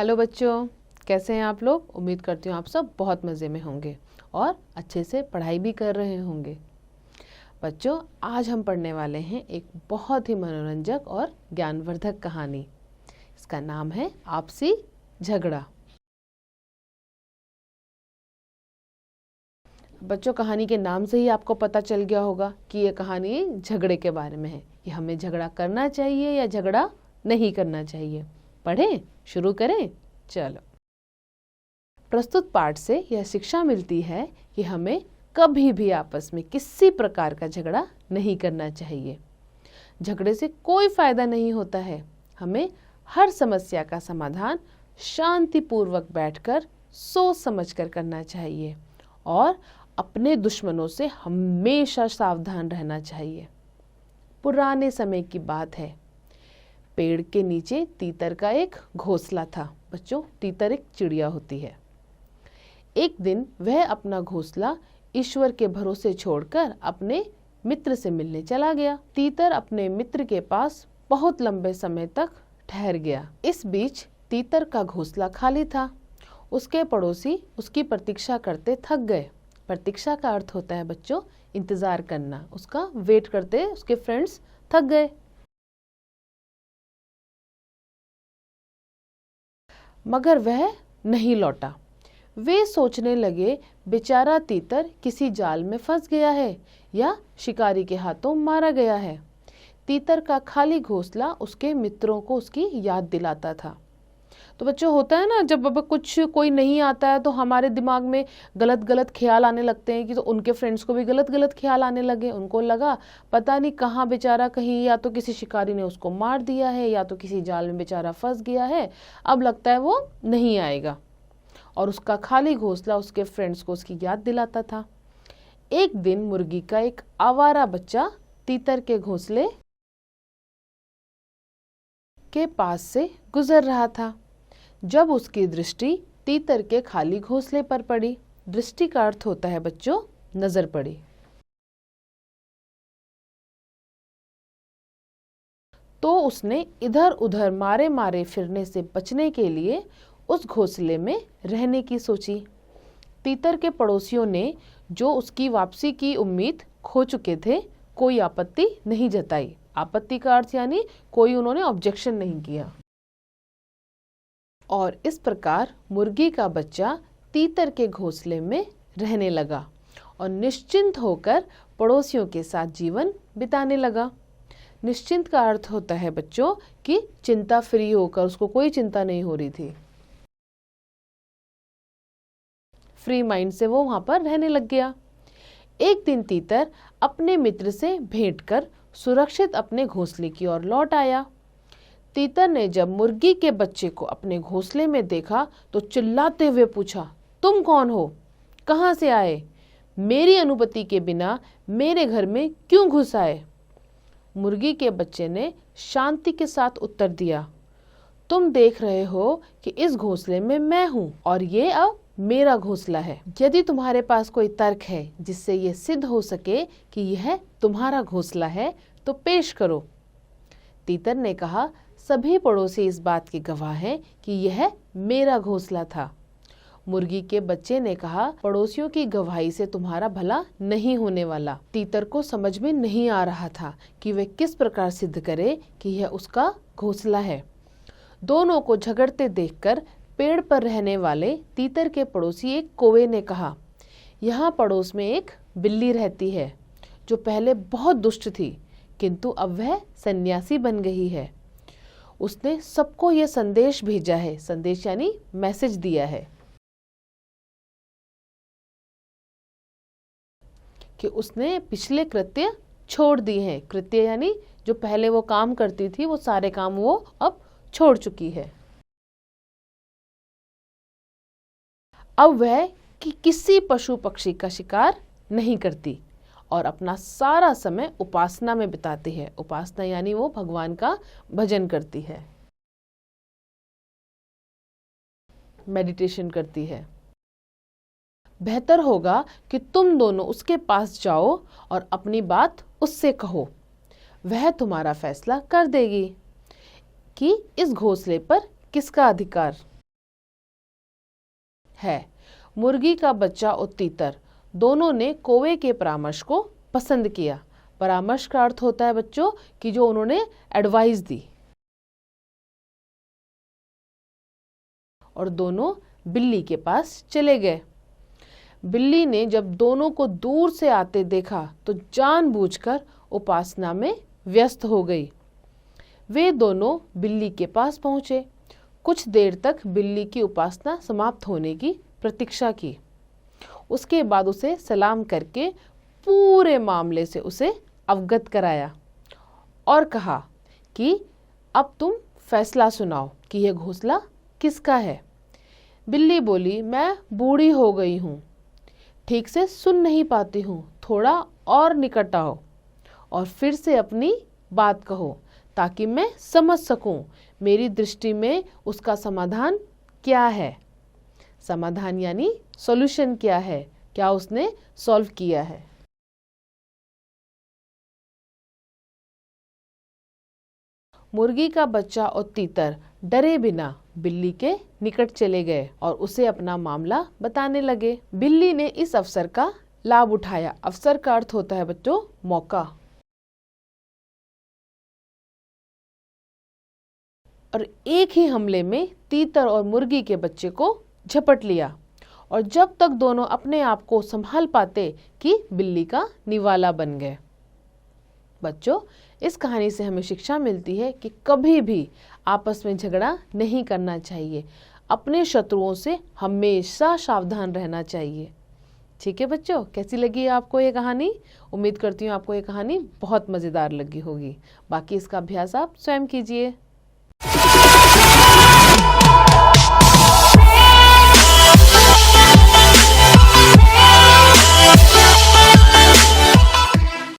Hello बच्चों, कैसे हैं आप लोग। उम्मीद करती हूँ आप सब बहुत मज़े में होंगे और अच्छे से पढ़ाई भी कर रहे होंगे। बच्चों, आज हम पढ़ने वाले हैं एक बहुत ही मनोरंजक और ज्ञानवर्धक कहानी। इसका नाम है आपसी झगड़ा। बच्चों, कहानी के नाम से ही आपको पता चल गया होगा कि ये कहानी झगड़े के बारे में है कि हमें झगड़ा करना चाहिए या झगड़ा नहीं करना चाहिए। पढ़ें, शुरू करें। चलो, प्रस्तुत पाठ से यह शिक्षा मिलती है कि हमें कभी भी आपस में किसी प्रकार का झगड़ा नहीं करना चाहिए। झगड़े से कोई फायदा नहीं होता है। हमें हर समस्या का समाधान शांतिपूर्वक बैठकर सोच समझकर करना चाहिए और अपने दुश्मनों से हमेशा सावधान रहना चाहिए। पुराने समय की बात है। पेड़ के नीचे तीतर का एक घोंसला था। बच्चों, तीतर एक चिड़िया होती है। एक दिन वह अपना घोंसला ईश्वर के भरोसे छोड़कर अपने मित्र से मिलने चला गया। तीतर अपने मित्र के पास बहुत लंबे समय तक ठहर गया। इस बीच तीतर का घोंसला खाली था। उसके पड़ोसी उसकी प्रतीक्षा करते थक गए। प्रतीक्षा का अर्थ होता है बच्चों इंतजार करना। उसका वेट करते उसके फ्रेंड्स थक गए। मगर वह नहीं लौटा। वे सोचने लगे बेचारा तीतर किसी जाल में फंस गया है या शिकारी के हाथों मारा गया है। तीतर का खाली घोंसला उसके मित्रों को उसकी याद दिलाता था। तो बच्चों, होता है ना, जब कोई नहीं आता है तो हमारे दिमाग में गलत गलत ख्याल आने लगते हैं कि तो उनके फ्रेंड्स को भी गलत गलत ख्याल आने लगे। उनको लगा पता नहीं कहाँ बेचारा, कहीं या तो किसी शिकारी ने उसको मार दिया है या तो किसी जाल में बेचारा फंस गया है। अब लगता है वो नहीं आएगा। और उसका खाली घोंसला उसके फ्रेंड्स को उसकी याद दिलाता था। एक दिन मुर्गी का एक आवारा बच्चा तीतर के घोंसले के पास से गुजर रहा था। जब उसकी दृष्टि तीतर के खाली घोंसले पर पड़ी। दृष्टि का अर्थ होता है बच्चों नजर पड़ी। तो उसने इधर उधर मारे मारे फिरने से बचने के लिए उस घोंसले में रहने की सोची। तीतर के पड़ोसियों ने, जो उसकी वापसी की उम्मीद खो चुके थे, कोई आपत्ति नहीं जताई। आपत्ति का अर्थ यानी कोई उन्होंने ऑब्जेक्शन नहीं किया। और इस प्रकार मुर्गी का बच्चा तीतर के घोंसले में रहने लगा और निश्चिंत होकर पड़ोसियों के साथ जीवन बिताने लगा। निश्चिंत का अर्थ होता है बच्चों कि चिंता फ्री होकर, उसको कोई चिंता नहीं हो रही थी। फ्री माइंड से वो वहां पर रहने लग गया। एक दिन तीतर अपने मित्र से भेंट कर सुरक्षित अपने घोंसले की ओर लौट आया। तीतर ने जब मुर्गी के बच्चे को अपने घोंसले में देखा तो चिल्लाते हुए पूछा, तुम कौन हो? कहां से आए? मेरी अनुमति के बिना मेरे घर में क्यों घुस आए? मुर्गी के बच्चे ने शांति के साथ उत्तर दिया, तुम देख रहे हो कि इस घोंसले में मैं हूं और ये अब मेरा घोंसला है। यदि तुम्हारे पास कोई तर्क है जिससे ये सिद्ध हो सके कि यह तुम्हारा घोंसला है तो पेश करो। तीतर ने कहा, सभी पड़ोसी इस बात के गवाह हैं कि यह मेरा घोंसला था। मुर्गी के बच्चे ने कहा, पड़ोसियों की गवाही से तुम्हारा भला नहीं होने वाला। तीतर को समझ में नहीं आ रहा था कि वह किस प्रकार सिद्ध करे कि यह उसका घोंसला है। दोनों को झगड़ते देखकर पेड़ पर रहने वाले तीतर के पड़ोसी एक कौवे ने कहा, यहाँ पड़ोस में एक बिल्ली रहती है जो पहले बहुत दुष्ट थी, किंतु अब वह सन्यासी बन गई है। उसने सबको यह संदेश भेजा है। संदेश यानी मैसेज दिया है कि उसने पिछले कृत्य छोड़ दिए हैं। कृत्य यानी जो पहले वो काम करती थी, वो सारे काम वो अब छोड़ चुकी है। अब वह कि किसी पशु पक्षी का शिकार नहीं करती और अपना सारा समय उपासना में बिताती है। उपासना यानी वो भगवान का भजन करती है, मेडिटेशन करती है। बेहतर होगा कि तुम दोनों उसके पास जाओ और अपनी बात उससे कहो। वह तुम्हारा फैसला कर देगी कि इस घोंसले पर किसका अधिकार। है। मुर्गी का बच्चा और तीतर दोनों ने कौवे के परामर्श को पसंद किया। परामर्श का अर्थ होता है बच्चों कि जो उन्होंने एडवाइस दी। और दोनों बिल्ली के पास चले गए। बिल्ली ने जब दोनों को दूर से आते देखा तो जानबूझकर उपासना में व्यस्त हो गई। वे दोनों बिल्ली के पास पहुंचे। कुछ देर तक बिल्ली की उपासना समाप्त होने की प्रतीक्षा की। उसके बाद उसे सलाम करके पूरे मामले से उसे अवगत कराया और कहा कि अब तुम फैसला सुनाओ कि यह घोंसला किसका है। बिल्ली बोली, मैं बूढ़ी हो गई हूँ, ठीक से सुन नहीं पाती हूँ, थोड़ा और निकट आओ और फिर से अपनी बात कहो ताकि मैं समझ सकूं मेरी दृष्टि में उसका समाधान क्या है। समाधान यानी सॉल्यूशन क्या है, क्या उसने सॉल्व किया है। मुर्गी का बच्चा और तीतर डरे बिना बिल्ली के निकट चले गए और उसे अपना मामला बताने लगे। बिल्ली ने इस अवसर का लाभ उठाया। अवसर का अर्थ होता है बच्चों मौका। और एक ही हमले में तीतर और मुर्गी के बच्चे को झपट लिया और जब तक दोनों अपने आप को संभाल पाते कि बिल्ली का निवाला बन गए। बच्चों, इस कहानी से हमें शिक्षा मिलती है कि कभी भी आपस में झगड़ा नहीं करना चाहिए। अपने शत्रुओं से हमेशा सावधान रहना चाहिए। ठीक है बच्चों, कैसी लगी आपको ये कहानी? उम्मीद करती हूँ आपको ये कहानी बहुत मज़ेदार लगी होगी। बाकी इसका अभ्यास आप स्वयं कीजिए।